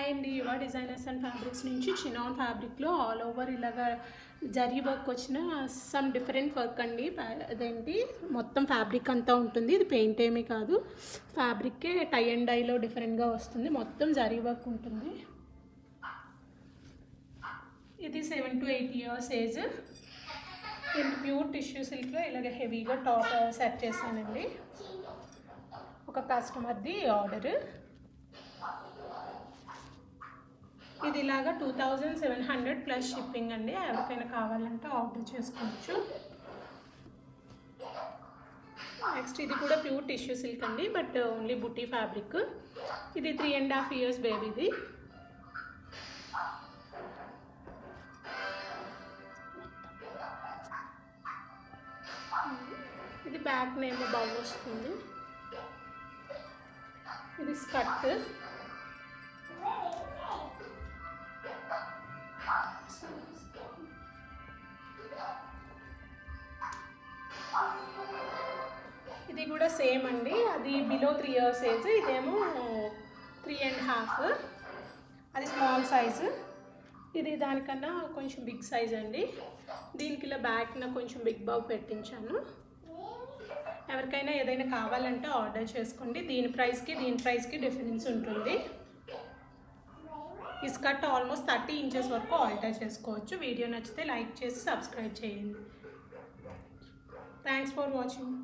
Hi అండి, యువ designers and fabrics నుంచి చినాన్ ఫ్యాబ్రిక్లో ఆల్ ఓవర్ ఇలాగా జరీ వర్క్ వచ్చిన సమ్ డిఫరెంట్ వర్క్ అండి. అదేంటి మొత్తం ఫ్యాబ్రిక్ అంతా ఉంటుంది. ఇది పెయింట్ ఏమీ కాదు, ఫ్యాబ్రిక్కే టై అండ్ డైలో డిఫరెంట్గా వస్తుంది. మొత్తం జరీ వర్క్ ఉంటుంది. ఇది 7 to 8 years ఏజ్. దీనికి ప్యూర్ టిష్యూ సిల్క్లో ఇలాగ హెవీగా టాప్ సెట్ చేశానండి. ఒక కస్టమర్ది ఆర్డర్. ఇది ఇలాగా 2700 ప్లస్ షిప్పింగ్ అండి. ఎవరికైనా కావాలంటే ఆర్డర్ చేసుకోవచ్చు. నెక్స్ట్ ఇది కూడా ప్యూర్ టిష్యూ సిల్క్ అండి, బట్ ఓన్లీ బుటీ ఫ్యాబ్రిక్. ఇది 3.5 years బేబీది. ఇది బ్యాక్ నేమో బాగా వస్తుంది. ఇది స్కర్ట్. ఇది కూడా సేమ్ అండి, అది బిలో 3 years ఏజ్. ఇదేమో 3.5. అది స్మాల్ సైజు. ఇది దానికన్నా కొంచెం బిగ్ సైజ్ అండి. దీనికి ఇలా బ్యాక్న కొంచెం బిగ్ బాబు పెట్టించాను. ఎవరికైనా ఏదైనా కావాలంటే ఆర్డర్ చేసుకోండి. దీని ప్రైస్కి డిఫరెన్స్ ఉంటుంది. ఈ స్కర్ట్ ఆల్మోస్ట్ 30 inches వరకు ఆల్టర్ చేసుకోవచ్చు. వీడియో నచ్చితే లైక్ చేసి సబ్స్క్రైబ్ చేయండి. Thanks for watching.